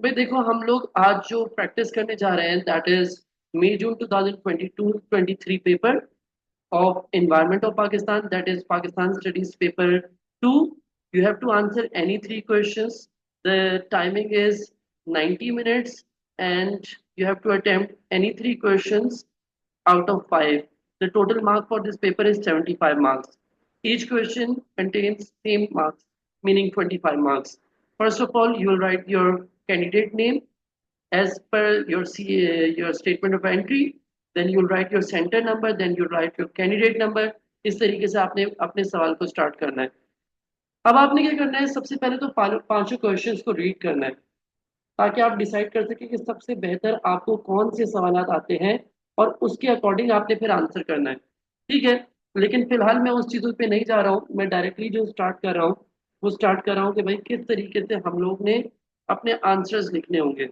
भाई देखो, हम लोग आज जो प्रैक्टिस करने जा रहे हैं that is May June 2022-23 paper of environment of Pakistan, that is Pakistan studies paper 2. You have to answer any three questions. The timing is 90 minutes and you have to attempt any three questions out of 5. The total mark for this paper is 75 marks. Each question contains same marks, meaning 25 marks. First of all, you will write your candidate name as per your statement of entry. Then you'll write your center number. Then you'll write your candidate number. इस तरीके से आपने अपने सवाल को start करना है. अब आपने क्या करना है, सबसे पहले तो पांचों क्वेश्चंस को रीड करना है ताकि आप डिसाइड कर सकें कि सबसे बेहतर आपको कौन से सवाल आते हैं और उसके अकॉर्डिंग आपने फिर आंसर करना है. ठीक है. लेकिन फिलहाल मैं उस चीज़ों पे नहीं जा रहा हूँ, मैं डायरेक्टली जो स्टार्ट कर रहा हूँ वो स्टार्ट कर रहा हूँ कि भाई किस तरीके से हम लोग ने अपने आंसर्स लिखने होंगे.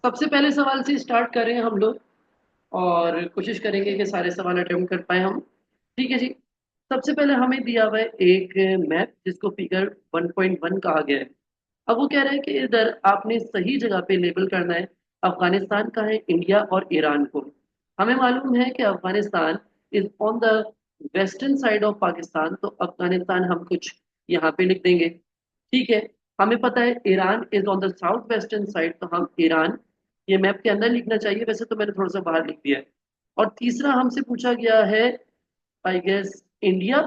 सबसे पहले सवाल से स्टार्ट कर रहे हैं हम लोग और कोशिश करेंगे कि सारे सवाल अटेम्प्ट कर पाए हम. ठीक है जी. सबसे पहले हमें दिया हुआ है एक मैप जिसको फिगर 1.1 कहा गया है. अब वो कह रहे हैं कि इधर आपने सही जगह पे लेबल करना है. अफगानिस्तान का है, इंडिया और ईरान को. हमें मालूम है कि Afghanistan is on the western side of Pakistan, तो अफगानिस्तान हम कुछ यहाँ पे लिख देंगे. ठीक है. हमें पता है Iran is on the south western side, तो हम ईरान ये मैप के अंदर लिखना चाहिए, वैसे तो मैंने थोड़ा सा बाहर लिख दिया है. और तीसरा हमसे पूछा गया है आई गेस इंडिया.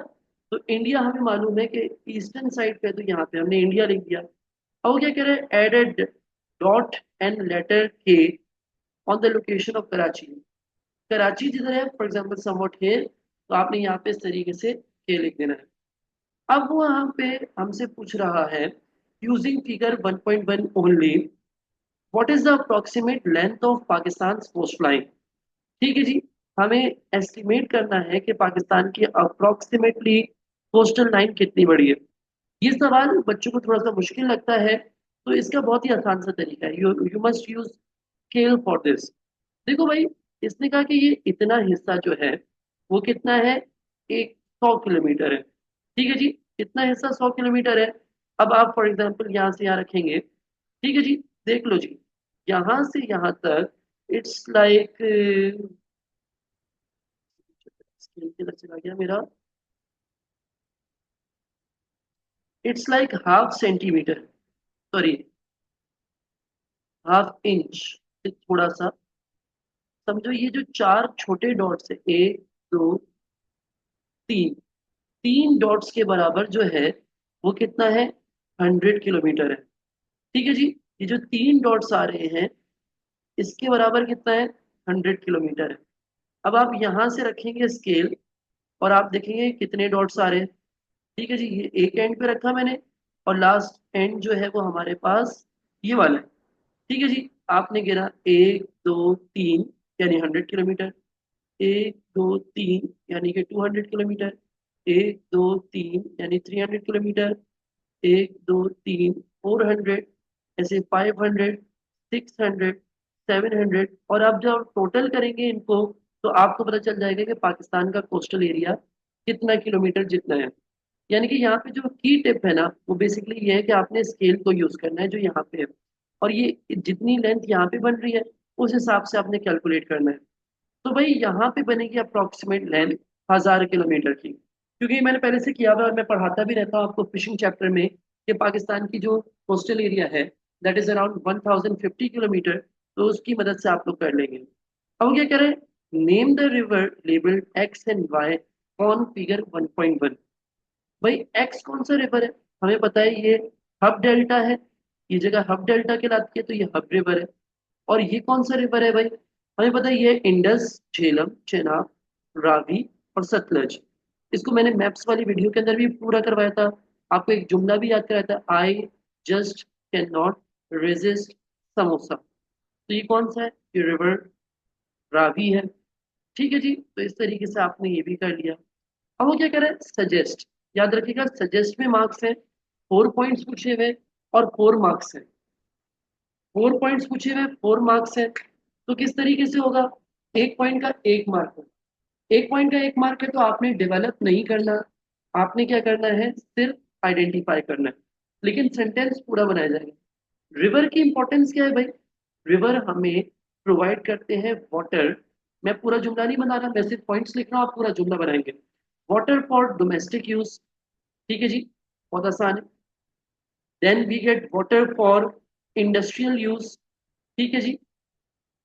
तो इंडिया हमें मालूम है कि ईस्टर्न साइड पे है, तो यहाँ पे हमने इंडिया लिख दिया. अब वो क्या कह रहे हैं, एडेड डॉट एंड लेटर के on the location of Karachi. Karachi जिधर है फॉर एग्जाम्पल समवॉट हियर, तो आपने यहाँ पे इस तरीके से के लिख देना है. अब वो यहाँ पे हमसे पूछ रहा है using figure 1.1 only, what is the approximate length of Pakistan coast line. ठीक है जी. हमें एस्टिमेट करना है कि पाकिस्तान की अप्रोक्सीमेटली कोस्टल लाइन कितनी बड़ी है. ये सवाल बच्चों को थोड़ा सा मुश्किल लगता है, तो इसका बहुत ही आसान सा तरीका है. You you must use scale for this. देखो भाई, इसने कहा कि ये इतना हिस्सा जो है वो कितना है, एक 100 किलोमीटर है. ठीक है जी. इतना हिस्सा 100 किलोमीटर है. अब आप फॉर एग्जाम्पल यहाँ से यहाँ रखेंगे. ठीक है जी. देख लो जी, यहाँ से यहाँ तक इट्स लाइक स्केल किधर चला गया मेरा, it's like half centimetre, sorry half inch. थोड़ा सा समझो, ये जो चार छोटे डॉट्स है, एक दो तीन, तीन डॉट्स के बराबर जो है वो कितना है, 100 किलोमीटर है. ठीक है जी. ये जो तीन डॉट्स आ रहे हैं इसके बराबर कितना है, 100 किलोमीटर है. अब आप यहाँ से रखेंगे स्केल और आप देखेंगे कितने डॉट्स आ रहे हैं. ठीक है जी. ये एक एंड पे रखा मैंने और लास्ट एंड जो है वो हमारे पास ये वाला है. ठीक है जी. आपने गिना एक दो तीन यानी 100 किलोमीटर, एक दो तीन यानी कि 200 किलोमीटर, एक दो तीन यानी 300 किलोमीटर, एक दो तीन 400, ऐसे 500, 600, 700. और आप जब टोटल करेंगे इनको तो आपको पता चल जाएगा कि पाकिस्तान का कोस्टल एरिया कितना किलोमीटर जितना है. यानी कि यहाँ पे जो की टिप है ना वो बेसिकली ये है कि आपने स्केल को यूज करना है जो यहाँ पे है, और ये जितनी लेंथ यहाँ पे बन रही है उस हिसाब से आपने कैलकुलेट करना है. तो भाई यहाँ पे बनेगी अप्रोक्सीमेट लेंथ 1000 किलोमीटर की, क्योंकि मैंने पहले से किया हुआ है और मैं पढ़ाता भी रहता हूँ आपको फिशिंग चैप्टर में कि पाकिस्तान की जो कोस्टल एरिया है दैट इज अराउंड 1050 किलोमीटर. तो उसकी मदद से आप लोग कर लेंगे. अब वो क्या कह रहे हैं, name the river labelled X and Y on figure 1.1. भाई एक्स कौन सा रिवर है, हमें पता है ये हब डेल्टा है. ये जगह हब डेल्टा कहलाती है, तो ये हब रिवर है. और ये कौन सा रिवर है भाई, हमें पता है ये इंडस, झेलम, चेनाब, रावी और सतलज. इसको मैंने मैप्स वाली वीडियो के अंदर भी पूरा करवाया था. आपको एक जुमला भी याद कराया था, I just can not resist samosa. तो ये कौन सा है, ये रिवर रावी है. ठीक है जी. तो इस तरीके से आपने ये भी कर लिया. अब वो क्या कह रहे हैं, सजेस्ट. याद रखिएगा सजेस्ट में मार्क्स है, 4 पॉइंट्स पूछे हुए और 4 मार्क्स है. 4 पॉइंट्स पूछे हुए, 4 मार्क्स है. तो किस तरीके से होगा, एक पॉइंट का एक मार्क होगा। एक पॉइंट का एक मार्क है तो आपने डेवलप नहीं करना, आपने क्या करना है, सिर्फ आइडेंटिफाई करना है, लेकिन सेंटेंस पूरा बनाया जाएगा। रिवर की इंपॉर्टेंस क्या है भाई, रिवर हमें प्रोवाइड करते हैं वाटर। मैं पूरा जुमला नहीं बना रहा, मैं सिर्फ पॉइंट्स लिख रहा हूँ, आप पूरा जुमला बनाएंगे। वाटर फॉर डोमेस्टिक यूज, ठीक है जी, बहुत आसान है। Then we get water for industrial use, ठीक है जी।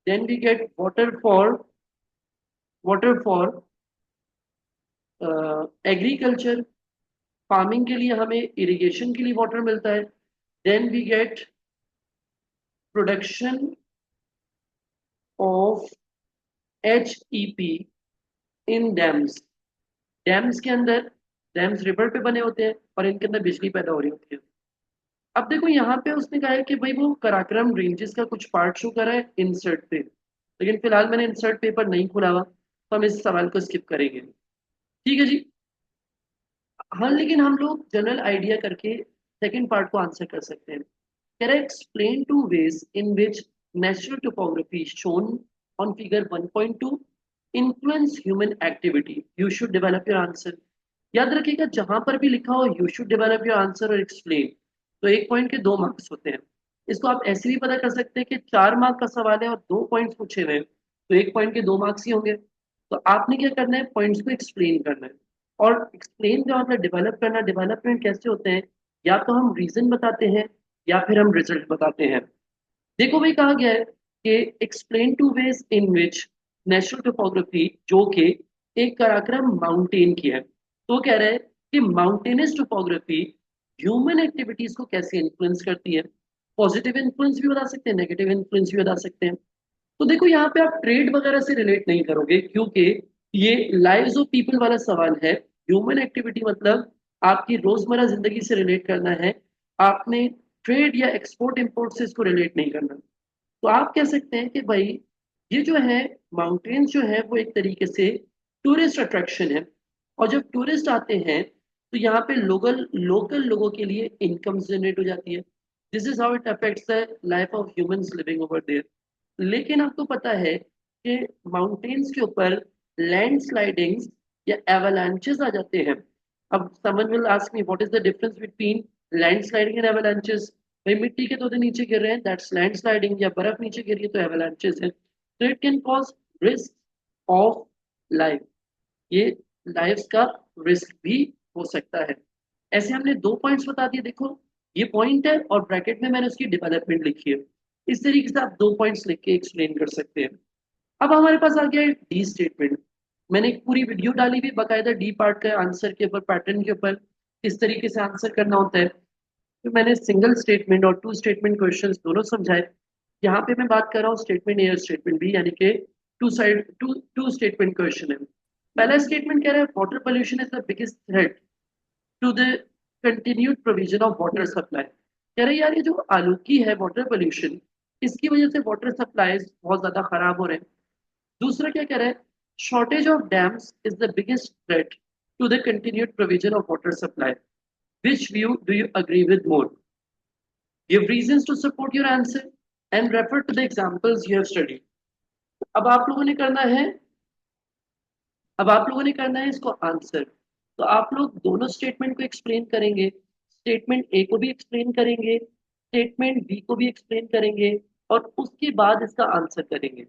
Then we get water for agriculture, farming के लिए हमें इरिगेशन के लिए वाटर मिलता है। Then we get production of HEP in dams, dams के अंदर, डैम्स रिवर पे बने होते हैं और इनके अंदर बिजली पैदा हो रही होती है। अब देखो यहाँ पे उसने कहा है कि भाई वो कराक्रम रेंजेस का कुछ पार्ट शो करा है इंसर्ट पे, लेकिन फिलहाल मैंने इंसर्ट पेपर नहीं खुला हुआ, तो हम इस सवाल को स्किप करेंगे, ठीक है जी। हाँ लेकिन हम लोग जनरल आइडिया करके सेकंड पार्ट को आंसर कर सकते हैं। कह रहा है explain two ways in which natural topography shown on figure 1.2 influence human activity, you should develop your answer. याद रखिएगा जहां पर भी लिखा हो you should develop your answer और एक्सप्लेन, तो एक पॉइंट के 2 मार्क्स होते हैं। इसको आप ऐसे भी पता कर सकते हैं कि 4 मार्क का सवाल है और 2 पॉइंट्स पूछे हुए हैं, तो एक पॉइंट के 2 मार्क्स ही होंगे। तो आपने क्या करना है, पॉइंट्स को एक्सप्लेन करना है। और एक्सप्लेन का मतलब डेवलप करना, डेवलपमेंट कैसे होते हैं, या तो हम रीजन बताते हैं या फिर हम रिजल्ट बताते हैं। देखो भाई कहा गया है कि explain two ways in which natural topography, जो कि एक पराक्रम माउंटेन की है, तो कह रहा है कि माउंटेनस टोपोग्राफी ह्यूमन एक्टिविटीज को कैसे इन्फ्लुएंस करती है। पॉजिटिव इन्फ्लुएंस भी बता सकते हैं, नेगेटिव इन्फ्लुएंस भी बता सकते हैं। तो देखो यहाँ पे आप ट्रेड वगैरह से रिलेट नहीं करोगे, क्योंकि ये लाइव्स ऑफ पीपल वाला सवाल है। ह्यूमन एक्टिविटी मतलब आपकी रोजमर्रा जिंदगी से रिलेट करना है, आपने ट्रेड या एक्सपोर्ट इंपोर्ट से इसको रिलेट नहीं करना। तो आप कह सकते हैं कि भाई ये जो है माउंटेन्स जो है वो एक तरीके से टूरिस्ट अट्रैक्शन है, और जब टूरिस्ट आते हैं तो यहाँ पे लोकल लोकल लोगों के लिए इनकम जनरेट हो जाती है। This is how it affects the life of humans living over there. लेकिन आपको पता है कि माउंटेन्स के ऊपर लैंडस्लाइडिंग्स या एवलांचेस आ जाते हैं। अब someone will ask me what is the difference between landsliding and avalanches. भाई मिट्टी के तोड़े नीचे गिर रहे हैं, दैट्स लैंडस्लाइडिंग, या बर्फ नीचे गिर रही है तो एवलांचेस है। तो it can cause risk of life, ये लाइफ का रिस्क भी हो सकता है। ऐसे हमने 2 पॉइंट्स बता दिए, देखो ये पॉइंट है और ब्रैकेट में मैंने उसकी डेवलपमेंट लिखी है। इस तरीके से आप 2 पॉइंट्स लिख के एक्सप्लेन कर सकते हैं। अब हमारे पास आ गया डी स्टेटमेंट। मैंने एक पूरी वीडियो डाली हुई बाकायदा डी पार्ट के आंसर के ऊपर, पैटर्न के ऊपर, किस तरीके से आंसर करना होता है। तो मैंने सिंगल स्टेटमेंट और टू स्टेटमेंट क्वेश्चंस दोनों समझाए। यहाँ पे मैं बात कर रहा हूँ स्टेटमेंट ए और स्टेटमेंट बी, यानी कि टू स्टेटमेंट क्वेश्चन है। पहला स्टेटमेंट कह रहा है water pollution is the biggest threat to the continued provision of water supply. कह रहे यार ये जो आलूकी है वाटर पोल्यूशन, इसकी वजह से वाटर सप्लाईज बहुत ज्यादा खराब हो रहे हैं। दूसरा क्या कह रहा है, shortage of dams is the biggest threat to the continued provision of water supply. Which view do you agree with more? Give reasons to support your answer and refer to the examples you have studied. अब आप लोगों ने करना है, अब आप लोगों ने करना है इसको आंसर। तो आप लोग दोनों स्टेटमेंट को एक्सप्लेन करेंगे, स्टेटमेंट ए को भी एक्सप्लेन करेंगे, स्टेटमेंट बी को भी एक्सप्लेन करेंगे, और उसके बाद इसका आंसर करेंगे।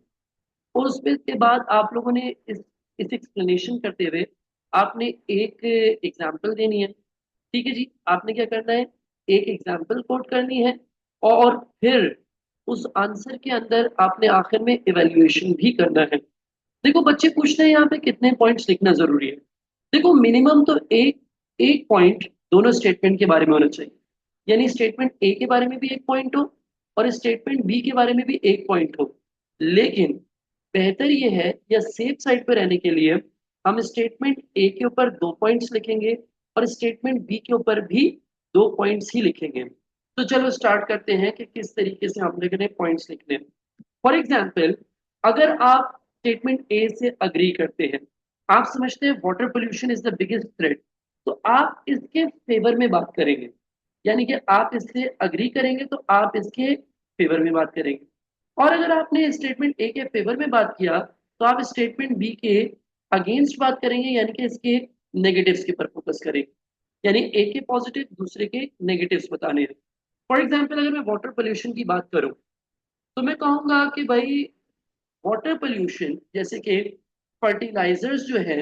और उसके के बाद आप लोगों ने इस एक्सप्लेनेशन करते हुए आपने एक एग्जाम्पल देनी है, ठीक है जी। आपने क्या करना है, एक एग्जाम्पल कोट करनी है, और फिर उस आंसर के अंदर आपने आखिर में इवेल्युएशन भी करना है। देखो बच्चे पूछते हैं यहाँ पे कितने पॉइंट्स लिखना जरूरी है। देखो मिनिमम तो एक एक पॉइंट दोनों स्टेटमेंट के बारे में होना चाहिए, यानी स्टेटमेंट ए के बारे में भी एक पॉइंट हो और स्टेटमेंट बी के बारे में भी एक पॉइंट हो। लेकिन बेहतर ये है, या सेफ साइड पर रहने के लिए, हम स्टेटमेंट ए के ऊपर 2 पॉइंट्स लिखेंगे और स्टेटमेंट बी के ऊपर भी 2 पॉइंट्स ही लिखेंगे। तो चलो स्टार्ट करते हैं कि किस तरीके से हम लोगों ने पॉइंट्स लिखने हैं। फॉर एग्जाम्पल, अगर आप स्टेटमेंट ए से अग्री करते हैं, आप समझते हैं water pollution is the biggest threat, तो आप इसके फेवर में बात करेंगे, यानी कि आप इससे अग्री करेंगे तो आप इसके फेवर में बात करेंगे। और अगर आपने स्टेटमेंट ए के फेवर में बात किया तो आप स्टेटमेंट बी के अगेंस्ट बात करेंगे, यानी कि इसके नेगेटिव्स के ऊपर फोकस करेंगे, यानी ए के पॉजिटिव दूसरे के नेगेटिव्स बताने हैं। फॉर एग्जाम्पल अगर मैं वाटर पोल्यूशन की बात करूं तो मैं कहूंगा कि भाई वाटर पोल्यूशन जैसे कि फर्टिलाइजर्स जो है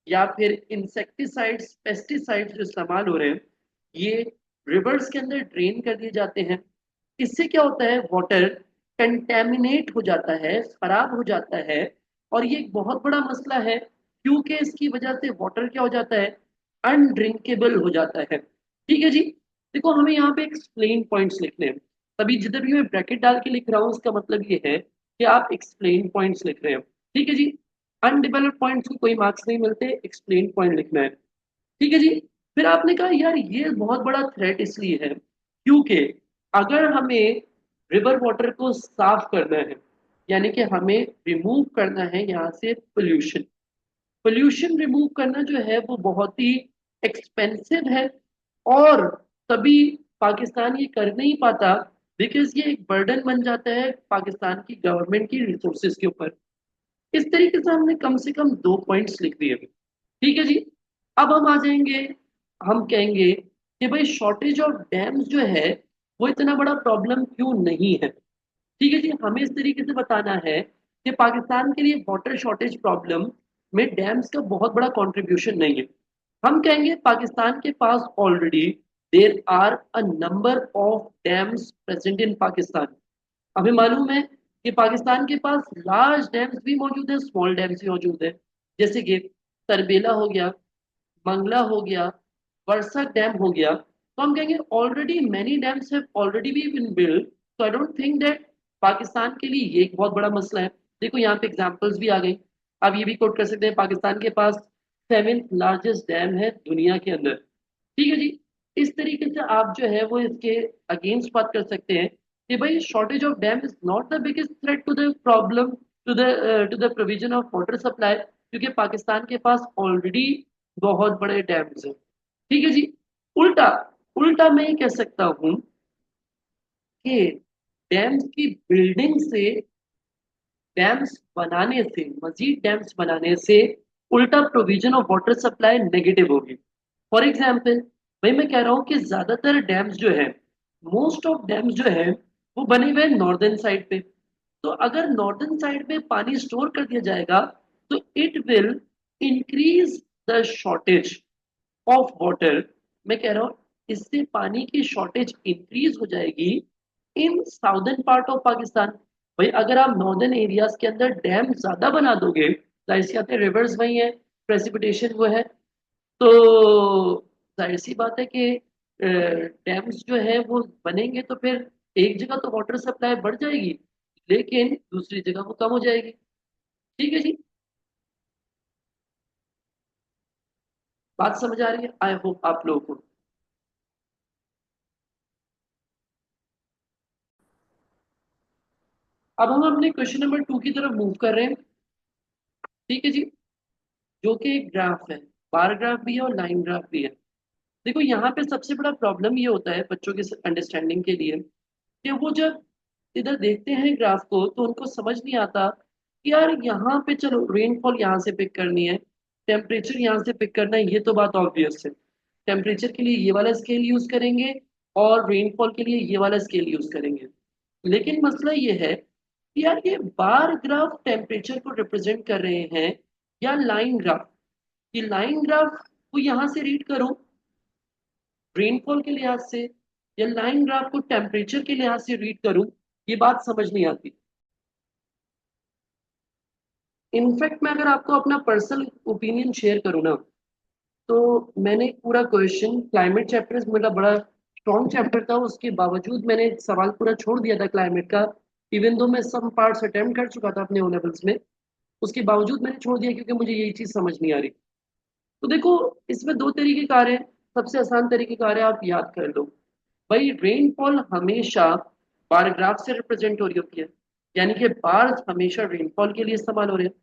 या फिर इंसेक्टिसाइड्स पेस्टिसाइड्स जो इस्तेमाल हो रहे हैं, ये रिवर्स के अंदर ड्रेन कर दिए जाते हैं। इससे क्या होता है, वाटर कंटेमिनेट हो जाता है, खराब हो जाता है। और ये एक बहुत बड़ा मसला है क्योंकि इसकी वजह से वाटर क्या हो जाता है, अनड्रिंकेबल हो जाता है। ठीक है जी। देखो हमें यहाँ पे एक्सप्लेन पॉइंट्स लिखने हैं, तभी जिधर भी मैं ब्रैकेट डाल के लिख रहा हूँ उसका मतलब ये है कि आप एक्सप्लेन पॉइंट्स लिख रहे हो। ठीक है जी। अनडेवलप्ड पॉइंट्स को कोई मार्क्स नहीं मिलते, एक्सप्लेन पॉइंट लिखना है। ठीक है जी। फिर आपने कहा यार ये बहुत बड़ा थ्रेट इसलिए है क्योंकि अगर हमें रिवर वाटर को साफ करना है, यानी कि हमें रिमूव करना है यहाँ से पोल्यूशन, पोल्यूशन रिमूव करना जो है वो बहुत ही एक्सपेंसिव है। और तभी पाकिस्तान ये कर नहीं पाता बिकॉज ये एक बर्डन बन जाता है पाकिस्तान की गवर्नमेंट की रिसोर्सेज के ऊपर। इस तरीके से हमने कम से कम 2 पॉइंट्स लिख दिए। ठीक है जी। अब हम आ जाएंगे, हम कहेंगे कि भाई शॉर्टेज ऑफ डैम्स जो है वो इतना बड़ा प्रॉब्लम क्यों नहीं है। ठीक है जी। हमें इस तरीके से बताना है कि पाकिस्तान के लिए वाटर शॉर्टेज प्रॉब्लम में डैम्स का बहुत बड़ा कंट्रीब्यूशन नहीं है। हम कहेंगे पाकिस्तान के पास already there are a number of dams present in Pakistan. हमें मालूम है कि पाकिस्तान के पास लार्ज डैम्स भी मौजूद है, स्मॉल डैम्स भी मौजूद है। जैसे कि तरबेला हो गया, मंगला हो गया, वर्षा डैम हो गया। तो हम कहेंगे already many dams have already भी बीन बिल्ड। तो I don't think that Pakistan के लिए ये एक बहुत बड़ा मसला है। देखो यहाँ पे एग्जांपल्स भी आ गई। अब ये भी कोट कर सकते हैं, पाकिस्तान के पास 7th लार्जेस्ट डैम है दुनिया के अंदर। ठीक है जी। इस तरीके से आप जो है वो इसके अगेंस्ट बात कर सकते हैं कि भाई shortage of dam is not the biggest threat to the problem to the provision of water supply, क्योंकि पाकिस्तान के पास ऑलरेडी बहुत बड़े डैम्स हैं। ठीक है जी। उल्टा उल्टा मैं ये कह सकता हूं कि डैम्स की बिल्डिंग से, डैम्स बनाने से, मजीद डैम्स बनाने से उल्टा provision of water supply negative होगी। फॉर एग्जाम्पल भाई मैं कह रहा हूँ कि ज्यादातर डैम्स जो है, मोस्ट ऑफ डैम्स जो है वो बने हुए नॉर्दर्न साइड पे। तो अगर नॉर्दर्न साइड पे पानी स्टोर कर दिया जाएगा तो it will increase the shortage of water. मैं कह रहा हूँ इससे पानी की शॉर्टेज इंक्रीज हो जाएगी इन साउदर्न पार्ट ऑफ पाकिस्तान। भाई अगर आप नॉर्दर्न एरियाज के अंदर डैम ज्यादा बना दोगे, जाहिर सी बात है रिवर्स वही है, प्रेसिपिटेशन वो है, तो जाहिर सी बात है कि डैम्स जो है वो बनेंगे तो फिर एक जगह तो वाटर सप्लाई बढ़ जाएगी लेकिन दूसरी जगह वो कम हो जाएगी। ठीक है जी। बात समझ आ रही है, आई होप आप लोगों को। अब हम अपने क्वेश्चन नंबर 2 की तरफ मूव कर रहे हैं। ठीक है जी। जो कि एक ग्राफ है, बार ग्राफ भी है और लाइन ग्राफ भी है। देखो यहाँ पे सबसे बड़ा प्रॉब्लम ये होता है बच्चों के अंडरस्टैंडिंग के लिए कि वो जब इधर देखते हैं ग्राफ को तो उनको समझ नहीं आता कि यार यहाँ पे चलो रेनफॉल यहाँ से पिक करनी है, टेम्परेचर यहाँ से पिक करना है, ये तो बात ऑब्वियस है। टेम्परेचर के लिए ये वाला स्केल यूज करेंगे और रेनफॉल के लिए ये वाला स्केल यूज करेंगे। लेकिन मसला ये है कि यार ये बार ग्राफ टेम्परेचर को रिप्रेजेंट कर रहे हैं या लाइन ग्राफ। ये लाइन ग्राफ को यहाँ से रीड करूं रेनफॉल के लिहाज से या लाइन ग्राफ को टेम्परेचर के लिहाज से रीड करूं, ये बात समझ नहीं आती। इनफैक्ट मैं अगर आपको अपना पर्सनल ओपिनियन शेयर करूँ ना, तो मैंने एक पूरा क्वेश्चन क्लाइमेट चैप्टर मेरा बड़ा स्ट्रॉन्ग चैप्टर था, उसके बावजूद मैंने एक सवाल पूरा छोड़ दिया था क्लाइमेट का। इवन दो मैं सम पार्ट्स अटेम्प्ट कर चुका था अपने ओ लेवल्स में, उसके बावजूद मैंने छोड़ दिया क्योंकि मुझे यही चीज समझ नहीं आ रही। तो देखो इसमें दो तरीके कार हैं। सबसे आसान तरीके कार है, आप याद कर लो भाई रेनफॉल हमेशा बार ग्राफ से रिप्रेजेंट हो रही होती है, यानी कि बार हमेशा रेनफॉल के लिए इस्तेमाल हो रहे हैं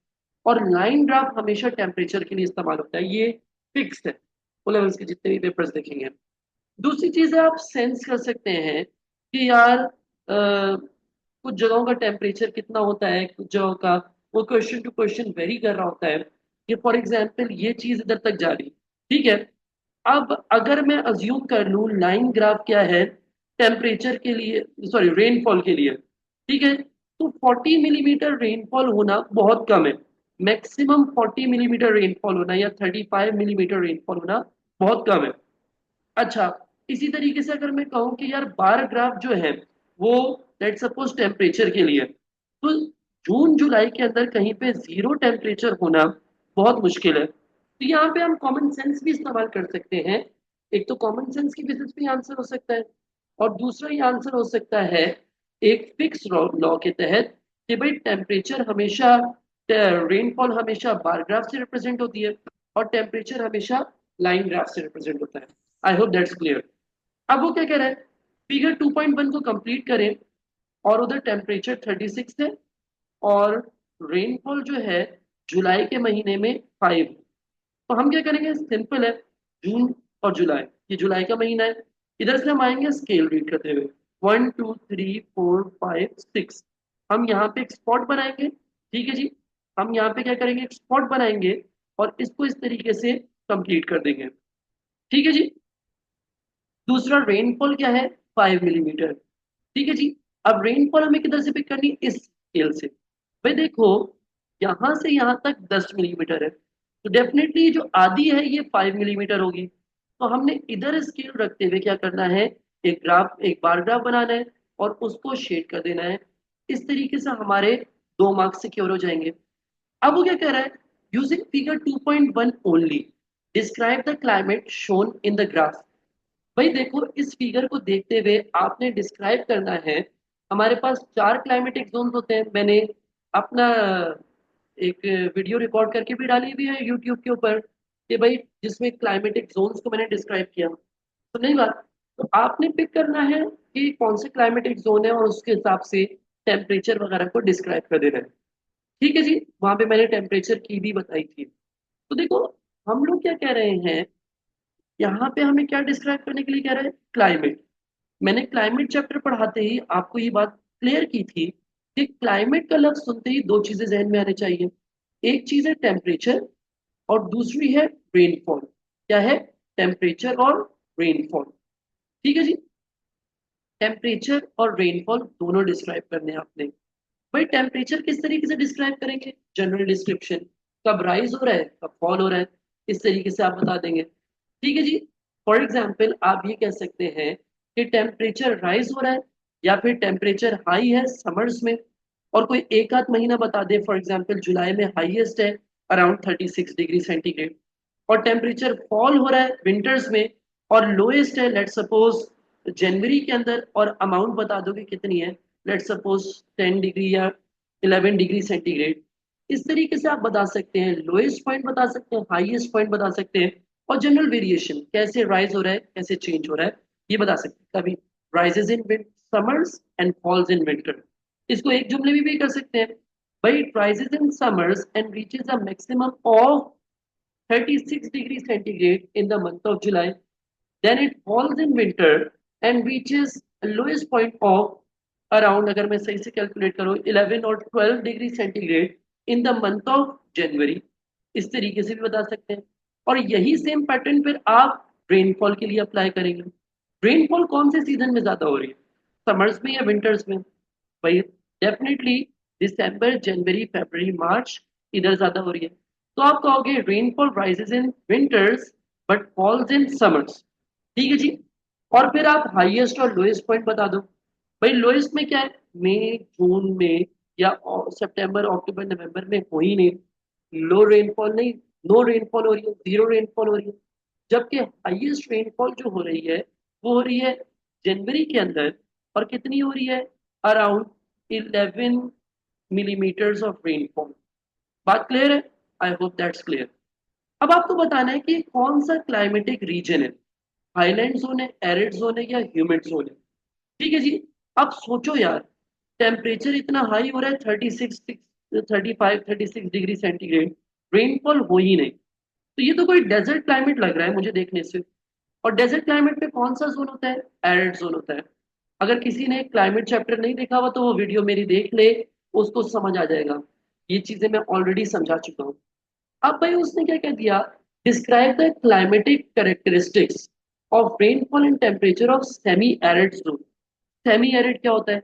और लाइन ग्राफ हमेशा टेम्परेचर के लिए इस्तेमाल होता है, ये फिक्स है ओ लेवल्स के जितने भी पेपर्स देखेंगे। दूसरी चीज है आप सेंस कर सकते हैं कि यार कुछ जगहों का टेम्परेचर कितना होता है, कुछ जगहों का वो क्वेश्चन टू क्वेश्चन वेरी कर रहा होता है कि फॉर एग्जाम्पल ये चीज इधर तक जा रही, ठीक है। अब अगर मैं अज्यूम कर लूं लाइन ग्राफ क्या है टेम्परेचर के लिए, सॉरी रेनफॉल के लिए, ठीक है, तो 40 मिलीमीटर रेनफॉल होना बहुत कम है। मैक्सिमम 40 मिलीमीटर रेनफॉल होना या 35 मिलीमीटर रेनफॉल होना बहुत कम है। अच्छा, इसी तरीके से अगर मैं कहूँ कि यार बार ग्राफ जो है वो लेट सपोज टेम्परेचर के लिए, तो जून जुलाई के अंदर कहीं पे जीरो टेम्परेचर होना बहुत मुश्किल है। तो यहाँ पे हम कॉमन सेंस भी इस्तेमाल कर सकते हैं। एक तो कॉमन सेंस की बेसिस पे आंसर हो सकता है, और दूसरा ये आंसर हो सकता है एक फिक्स लॉ के तहत कि भाई टेम्परेचर हमेशा, रेनफॉल हमेशा बार ग्राफ से रिप्रेजेंट होती है और टेम्परेचर हमेशा लाइन ग्राफ से रिप्रेजेंट होता है। I hope that's clear. अब वो क्या कह रहा है, फिगर 2.1 को कंप्लीट करें और उधर टेम्परेचर 36 है और रेनफॉल जो है जुलाई के महीने में 5। तो हम क्या करेंगे, सिंपल है, जून और जुलाई, ये जुलाई का महीना है, इधर से हम आएंगे स्केल रीड करते हुए 1 2 3 4 5 6। हम यहाँ पे एक स्पॉट बनाएंगे, ठीक है जी। हम यहाँ पे क्या करेंगे, एक स्पॉट बनाएंगे और इसको इस तरीके से कंप्लीट कर देंगे, ठीक है जी। दूसरा रेनफॉल क्या है, 5 मिलीमीटर, ठीक है जी। अब रेनफॉल हमें किधर से पिक करनी है, इस स्केल से। भाई देखो, यहां से यहां तक 10 मिलीमीटर है, तो डेफिनेटली जो आधी है ये 5 मिलीमीटर होगी। तो हमने इधर स्केल रखते हुए क्या करना है, एक ग्राफ, एक बार ग्राफ बनाना है और उसको शेड कर देना है। इस तरीके से हमारे 2 मार्क्स सिक्योर हो जाएंगे। अब वो क्या कह रहा है, using figure 2.1 only describe the climate shown in the graph. भाई देखो, इस फिगर को देखते हुए आपने डिस्क्राइब करना है। हमारे पास 4 क्लाइमेटिक जोन होते हैं, मैंने अपना एक वीडियो रिकॉर्ड करके भी डाली हुई है यूट्यूब के ऊपर कि भाई जिसमें क्लाइमेटिक जोन्स को मैंने डिस्क्राइब किया। तो नहीं बात, तो आपने पिक करना है कि कौन से क्लाइमेटिक जोन है और उसके हिसाब से टेम्परेचर वगैरह को डिस्क्राइब कर देना है, ठीक है जी। वहां पे मैंने टेम्परेचर की भी बताई थी। तो देखो, हम लोग क्या कह रहे हैं, यहाँ पे हमें क्या डिस्क्राइब करने के लिए कह रहे हैं, क्लाइमेट। मैंने क्लाइमेट चैप्टर पढ़ाते ही आपको ये बात क्लियर की थी कि क्लाइमेट का लफ्ज सुनते ही दो चीजें जहन में आनी चाहिए। एक चीज है टेम्परेचर और दूसरी है रेनफॉल। क्या है, टेम्परेचर और रेनफॉल, ठीक है जी। टेम्परेचर और रेनफॉल दोनों डिस्क्राइब करने हैं आपने। भाई टेम्परेचर किस तरीके से डिस्क्राइब करेंगे, जनरल डिस्क्रिप्शन, कब राइज हो रहा है कब फॉल हो रहा है, इस तरीके से आप बता देंगे, ठीक है जी। फॉर एग्जाम्पल आप ये कह सकते हैं कि टेम्परेचर राइज हो रहा है या फिर टेम्परेचर हाई है समर्स में, और कोई एक आध महीना बता दे, फॉर एग्जाम्पल जुलाई में हाईएस्ट है अराउंड 36 डिग्री सेंटीग्रेड, और टेम्परेचर फॉल हो रहा है विंटर्स में और लोएस्ट है लेट सपोज जनवरी के अंदर, और अमाउंट बता दो कि कितनी है, लेट सपोज 10 डिग्री या 11 डिग्री सेंटीग्रेड। इस तरीके से आप बता सकते हैं, लोएस्ट पॉइंट बता सकते हैं, हाईएस्ट पॉइंट बता सकते हैं, और जनरल वेरिएशन कैसे राइज हो रहा है कैसे चेंज हो रहा है ये बता सकते हैं। कभी rises in summers and falls in winter, इसको एक जुमले में भी कर सकते हैं। भाई it rises in summers and reaches a maximum of 36 degree centigrade in the month of July. Then it falls in winter and reaches lowest point of around, अगर मैं सही से कैलकुलेट करूँ, 11 और 12 degree centigrade in the month of January. इस तरीके से भी बता सकते हैं। और यही सेम पैटर्न फिर आप रेनफॉल के लिए अप्लाई करेंगे। रेनफॉल कौन से सीजन में ज्यादा हो रही है, समर्स में या विंटर्स में? भाई डेफिनेटली दिसंबर जनवरी फरवरी मार्च इधर ज्यादा हो रही है। तो आप कहोगे rainfall rises in winters but falls in summers, ठीक है जी। और फिर आप हाईएस्ट और लोएस्ट पॉइंट बता दो। भाई लोएस्ट में क्या है, मई जून में या सितंबर अक्टूबर नवंबर में हो ही नहीं, लो रेनफॉल नहीं, नो रेनफॉल हो रही है, जीरो रेनफॉल हो रही है। जबकि हाईएस्ट रेनफॉल जो हो रही है वो हो रही है जनवरी के अंदर, और कितनी हो रही है, अराउंड 11 मिलीमीटर्स ऑफ रेनफॉल। बात क्लियर है, आई होप दैट्स क्लियर। अब आपको बताना है कि कौन सा क्लाइमेटिक रीजन है, हाईलैंड जोन है, एरिड जोन है या ह्यूमिड जोन है, ठीक है जी। अब सोचो यार, टेम्परेचर इतना हाई हो रहा है 36 35 36 डिग्री सेंटीग्रेड, रेनफॉल हो ही नहीं, तो ये तो कोई डेजर्ट क्लाइमेट लग रहा है मुझे देखने से। और डेजर्ट क्लाइमेट में कौन सा जोन होता है, एरिड जोन होता है। अगर किसी ने क्लाइमेट चैप्टर नहीं देखा हुआ तो वो वीडियो मेरी देख ले, उसको समझ आ जाएगा। ये चीजें मैं ऑलरेडी समझा चुका हूँ। अब भाई उसने क्या कह दिया, describe the climatic characteristics of rainfall and temperature of semi arid zone. Semi arid क्या होता है?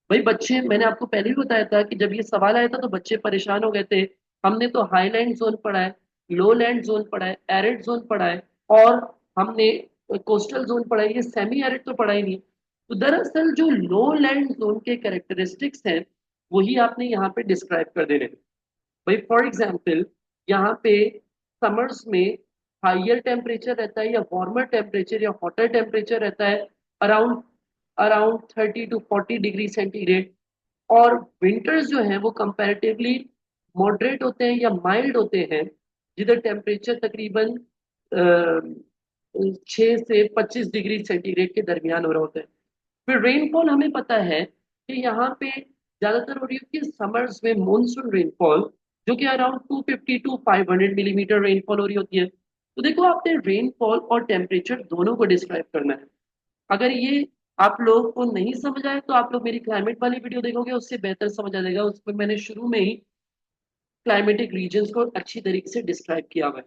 भाई बच्चे, मैंने आपको पहले भी बताया था कि जब ये सवाल आया था तो बच्चे परेशान हो गए थे। हमने तो हाईलैंड जोन पढ़ा है, लो लैंड जोन पढ़ा है, एरिड जोन पढ़ा है, और हमने कोस्टल जोन पढ़ा है, ये सेमी एरिड तो पढ़ा ही नहीं। तो दरअसल जो लो लैंड जोन के कैरेक्टरिस्टिक्स हैं वही आपने यहाँ पे डिस्क्राइब कर देने हैं। भाई फॉर एग्जाम्पल, यहाँ पे समर्स में हाइयर टेम्परेचर रहता है या वार्मर टेम्परेचर या हॉटर टेम्परेचर रहता है, around around 30 to 40 degree centigrade. और विंटर्स जो हैं वो कंपैरेटिवली मॉडरेट होते हैं या माइल्ड होते हैं, जिधर टेम्परेचर तकरीबन 6 से 25 डिग्री सेंटीग्रेड के दरमियान हो रहा होता है। फिर रेनफॉल हमें पता है कि यहाँ पे ज्यादातर हो रही होती है समर्स में मॉनसून रेनफॉल, जो कि अराउंड 250 to 500 मिलीमीटर रेनफॉल हो रही होती है। तो देखो, आपने रेनफॉल और टेम्परेचर दोनों को डिस्क्राइब करना है। अगर ये आप लोगों को नहीं समझ आए तो आप लोग मेरी क्लाइमेट वाली वीडियो देखोगे, उससे बेहतर समझ आ जाएगा। उसमें मैंने शुरू में ही क्लाइमेटिक रीजन्स को अच्छी तरीके से डिस्क्राइब किया हुआ है।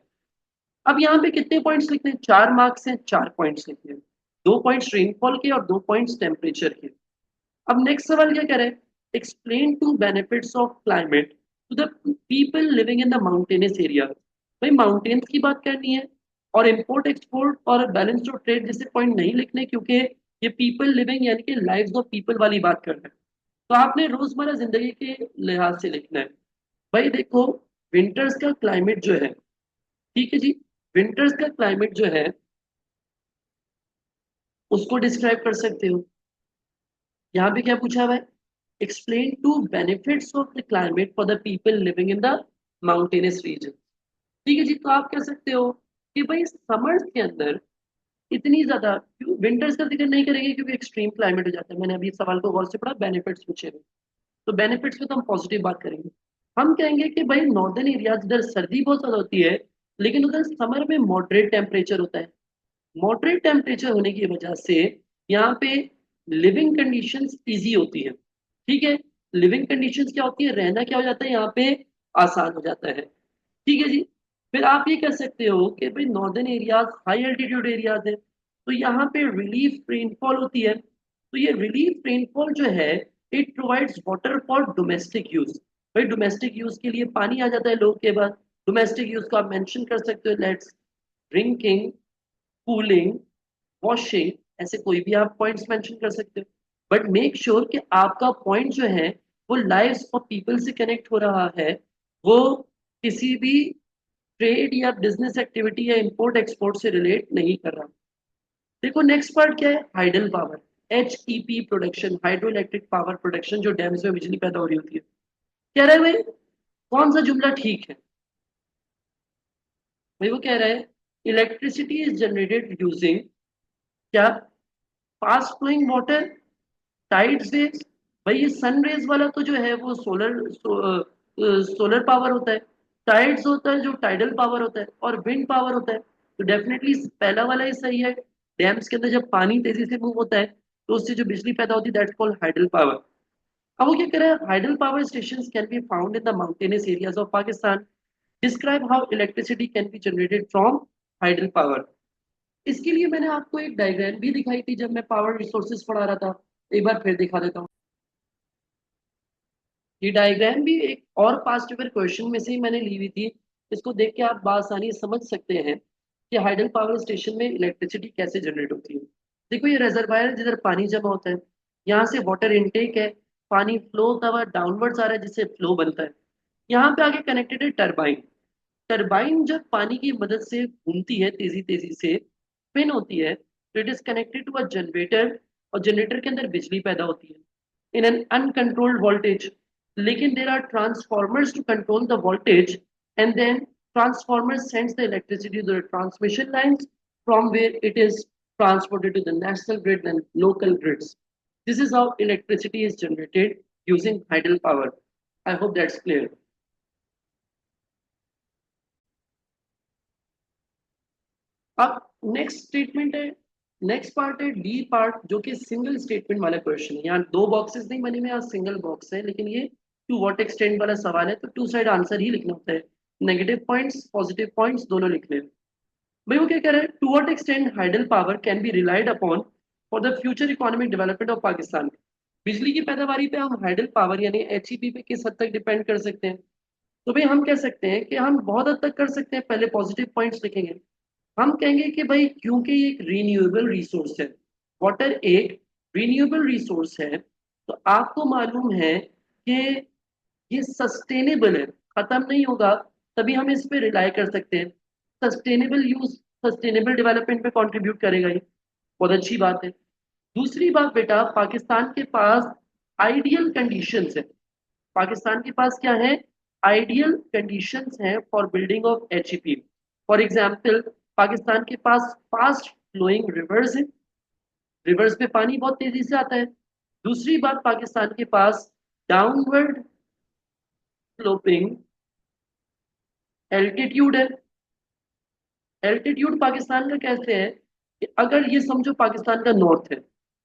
अब यहाँ पे कितने पॉइंट्स लिखने हैं? 4 मार्क्स हैं, 4 पॉइंट्स लिखने हैं। 2 पॉइंट्स रेनफॉल के और 2 पॉइंट्स टेम्परेचर के। अब नेक्स्ट सवाल क्या कह रहे हैं? Explain two benefits of climate to the people living in the mountainous area. भाई माउंटेन्स की बात करनी है, और इंपोर्ट एक्सपोर्ट और बैलेंस ऑफ ट्रेड जैसे पॉइंट नहीं लिखने, क्योंकि ये पीपल लिविंग यानी कि लाइव्स ऑफ पीपल वाली बात कर रहे हैं। तो आपने रोजमर्रा जिंदगी के लिहाज से लिखना है। भाई देखो, विंटर्स का क्लाइमेट जो है, ठीक है जी, विंटर्स का क्लाइमेट जो है उसको डिस्क्राइब कर सकते हो। यहाँ पे क्या पूछा हुआ है? Explain two benefits of the climate for the people living in the mountainous region. ठीक है जी, तो आप कह सकते हो कि भाई समर्स के अंदर इतनी ज्यादा, विंटर्स का जिक्र नहीं करेंगे क्योंकि एक्सट्रीम क्लाइमेट हो जाता है। मैंने अभी इस सवाल को गौर से पढ़ा, बेनिफिट्स पूछे हुए, तो बेनिफिट्स में तो हम पॉजिटिव बात करेंगे। हम कहेंगे कि भाई नॉर्दर्न एरिया जिधर सर्दी बहुत ज्यादा होती है, लेकिन उधर समर में मॉडरेट टेम्परेचर होता है। मॉडरेट टेम्परेचर होने की वजह से यहाँ पे लिविंग कंडीशंस इजी होती है। ठीक है, लिविंग कंडीशंस क्या होती है, रहना क्या हो जाता है यहाँ पे, आसान हो जाता है। ठीक है जी। फिर आप ये कह सकते हो कि भाई northern areas high altitude areas है, तो यहाँ पे रिलीफ रेनफॉल होती है। तो ये रिलीफ रेनफॉल जो है, it provides water for domestic use. भाई डोमेस्टिक यूज के लिए पानी आ जाता है लोग के पास। डोमेस्टिक यूज को आप मेंशन कर सकते हो, लेट्स ड्रिंकिंग, कूलिंग, वॉशिंग, ऐसे कोई भी आप पॉइंट्स मेंशन कर सकते हो। बट मेक श्योर कि आपका पॉइंट जो है वो लाइव्स ऑफ पीपल से कनेक्ट हो रहा है, वो किसी भी ट्रेड या बिजनेस एक्टिविटी या इंपोर्ट एक्सपोर्ट से रिलेट नहीं कर रहा। देखो नेक्स्ट पार्ट क्या है, hydel power, HEP production, hydro electric power production, जो डैम्स में बिजली पैदा हो रही होती है। कह रहा है भाई, कौन सा जुमला ठीक है? भाई वो कह रहा है इलेक्ट्रिसिटी इज जनरेटेड यूजिंग क्या, fast flowing water, tides waves. भाई ये सन रेज वाला तो जो है वो सोलर पावर होता है। टाइड्स होता है जो टाइडल पावर होता है, और विंड पावर होता है। तो डेफिनेटली पहला वाला ही सही है। डैम्स के अंदर जब पानी तेजी से मूव होता है तो उससे जो बिजली पैदा होती है, दैट्स कॉल्ड हाइडल पावर। अब वो क्या कह रहा है, hydel power station can be found in the mountainous areas of Pakistan. Describe how electricity can be generated from hydel power. इसके लिए मैंने आपको एक डायग्राम भी दिखाई थी जब मैं पावर रिसोर्सेज पढ़ा रहा था। एक बार फिर दिखा देता हूँ। ये डायग्राम भी एक और पास्ट पेपर क्वेश्चन में से ही मैंने ली हुई थी। इसको देख के आप बासानी समझ सकते हैं कि हाइडल पावर स्टेशन में इलेक्ट्रिसिटी कैसे जनरेट होती है। देखो ये रिजर्वायर है जिधर पानी जमा होता है, यहाँ से वाटर इनटेक है, पानी फ्लो होता हुआ डाउनवर्ड्स आ रहा है जिससे फ्लो बनता है। यहाँ पे आगे कनेक्टेड है टरबाइन। टरबाइन जब पानी की मदद से घूमती है तेजी तेजी से, स्पिन होती है, तो it is connected to a generator, और जनरेटर के अंदर बिजली पैदा होती है इन एन अनकंट्रोल्ड वोल्टेज। लेकिन there are transformers to control the voltage, and then transformer sends the electricity to the transmission lines from where it is transported to the national grid and local grids. This is how electricity is generated using hydel power. I hope that's clear. अब next statement है, next part है D part, जो कि single statement वाला question है। यहाँ दो boxes नहीं बने हुए, यहाँ सिंगल बॉक्स है, लेकिन ये टू व्हाट एक्सटेंट वाला सवाल है, तो टू साइड आंसर ही लिखना होता है। नेगेटिव पॉइंट्स पॉजिटिव पॉइंट्स दोनों लिखने हैं। भाई वो क्या कह रहा है, to what extent hydel power can be relied upon for the future economic development of Pakistan. बिजली की पैदावारी पे हम हाइडल पावर यानी एचईपी पे किस हद तक डिपेंड कर सकते हैं? तो भाई हम कह सकते हैं कि हम बहुत हद तक कर सकते हैं। पहले पॉजिटिव पॉइंट्स लिखेंगे। हम कहेंगे कि भाई क्योंकि ये एक रिन्यूएबल रिसोर्स है, वाटर एक रिन्यूएबल रिसोर्स है, तो आपको मालूम है कि ये सस्टेनेबल है, खत्म नहीं होगा, तभी हम इस पे रिलाई कर सकते हैं। सस्टेनेबल यूज सस्टेनेबल डेवलपमेंट पे कंट्रीब्यूट करेगा ये, बहुत अच्छी बात है। दूसरी बात बेटा, पाकिस्तान के पास आइडियल कंडीशंस है। पाकिस्तान के पास क्या है? आइडियल कंडीशंस हैं for building of HEP. For example, Pakistan के पास फास्ट फ्लोइंग रिवर्स है, रिवर्स में पानी बहुत तेजी से आता है। दूसरी बात, पाकिस्तान के पास डाउनवर्ड स्लोपिंग एल्टीट्यूड है। एल्टीट्यूड पाकिस्तान का कैसे है कि अगर ये समझो पाकिस्तान का नॉर्थ है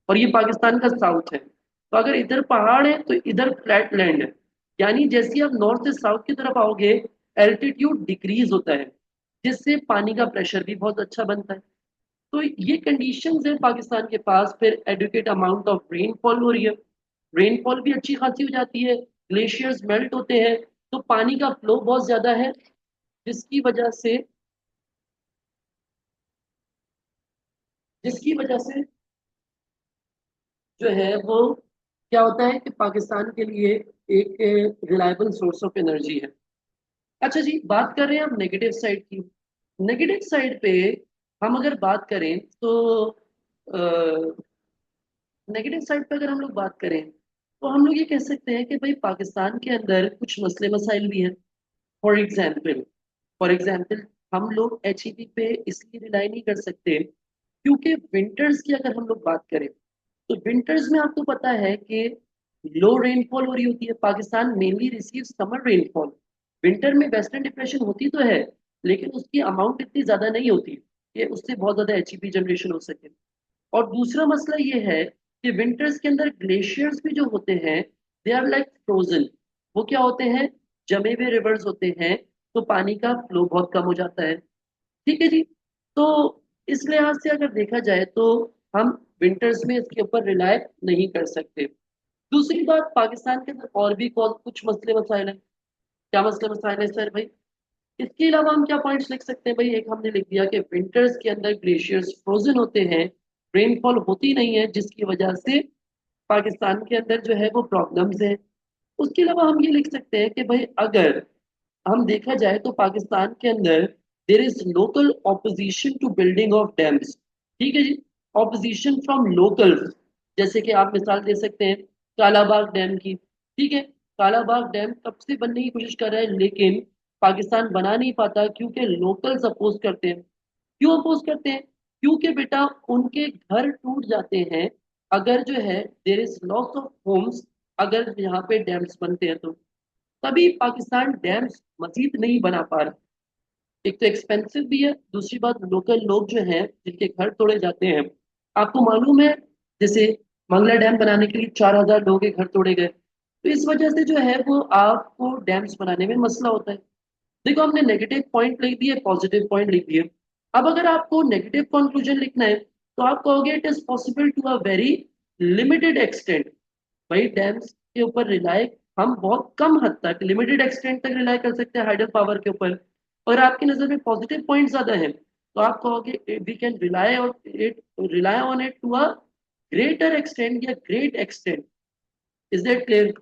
और ये पाकिस्तान का साउथ है, तो अगर इधर पहाड़ है तो इधर फ्लैट लैंड है, यानी जैसे ही आप नॉर्थ से साउथ की तरफ आओगे एल्टीट्यूड डिक्रीज होता है, जिससे पानी का प्रेशर भी बहुत अच्छा बनता है। तो ये कंडीशंस है पाकिस्तान के पास। फिर एडुकेट अमाउंट ऑफ रेनफॉल हो रही है, रेनफॉल भी अच्छी खासी हो जाती है, ग्लेशियर्स मेल्ट होते हैं, तो पानी का फ्लो बहुत ज्यादा है, जिसकी वजह से जिसकी वजह से जो है वो क्या होता है कि पाकिस्तान के लिए एक रिलायबल सोर्स ऑफ एनर्जी है। अच्छा जी, बात कर रहे हैं हम नेगेटिव साइड की। नेगेटिव साइड पे हम अगर बात करें तो नेगेटिव साइड पे अगर हम लोग बात करें तो हम लोग ये कह सकते हैं कि भाई पाकिस्तान के अंदर कुछ मसले मसाइल भी हैं। फॉर एग्जाम्पल फॉर एग्जाम्पल हम लोग एचईपी पे इसलिए रिलाई नहीं कर सकते क्योंकि विंटर्स की अगर हम लोग बात करें तो विंटर्स में आपको पता है कि लो रेनफॉल हो रही होती है। Pakistan mainly receive summer rainfall. Winter में वेस्टर्न डिप्रेशन होती तो है, लेकिन उसकी अमाउंट इतनी ज्यादा नहीं होती कि उससे बहुत ज्यादा एचईपी जनरेशन हो सके। और दूसरा मसला ये है कि विंटर्स के अंदर ग्लेशियर्स भी जो होते हैं, दे आर लाइक फ्रोजन। वो क्या होते हैं? जमे हुए रिवर्स होते हैं, तो पानी का फ्लो बहुत कम हो जाता है। ठीक है जी। तो इस लिहाज से अगर देखा जाए तो हम विंटर्स में इसके ऊपर रिलाय नहीं कर सकते। दूसरी बात, पाकिस्तान के अंदर और भी कुछ मसले मसाइल हैं। क्या मसले मसाइल है सर भाई? इसके अलावा हम क्या पॉइंट्स लिख सकते हैं भाई? एक हमने लिख दिया कि विंटर्स के अंदर ग्लेशियर्स फ्रोजन होते हैं, रेनफॉल होती नहीं है, जिसकी वजह से पाकिस्तान के अंदर जो है वो प्रॉब्लम्स है। उसके अलावा हम ये लिख सकते हैं कि भाई अगर हम देखा जाए तो पाकिस्तान के अंदर there is local opposition to building of dams. ठीक है जी। ऑपोजिशन फ्रॉम लोकल्स, जैसे कि आप मिसाल दे सकते हैं कालाबाग डैम की। ठीक है, कालाबाग डैम कब से बनने की कोशिश कर रहा है, लेकिन पाकिस्तान बना नहीं पाता क्योंकि लोकल्स अपोज करते हैं। क्यों अपोज करते हैं? क्योंकि बेटा उनके घर टूट जाते हैं अगर जो है there is loss of homes, अगर यहाँ पे डैम्स बनते हैं तो। तभी पाकिस्तान डैम्स मजीद नहीं बना पा रहा। एक तो एक्सपेंसिव भी है, दूसरी बात लोकल लोग जो हैं जिनके घर तोड़े जाते हैं, आपको मालूम है जैसे मंगला डैम बनाने के लिए 4,000 लोगों के घर तोड़े गए, तो इस वजह से जो है वो आपको डैम्स बनाने में मसला होता है। देखो हमने नेगेटिव पॉइंट लिख दिए, पॉजिटिव पॉइंट लिख दिए। अब अगर आपको नेगेटिव कंक्लूजन लिखना है तो आप कहोगे it is possible to a very limited extent. भाई डैम्स के ऊपर रिलाय हम बहुत कम हद तक, लिमिटेड एक्सटेंट तक रिलाय कर सकते हैं हाइडल पावर के ऊपर। और आपकी नजर में पॉजिटिव पॉइंट ज्यादा है, तो आप कहोगे we can rely on it to a greater extent या great extent. Is that clear?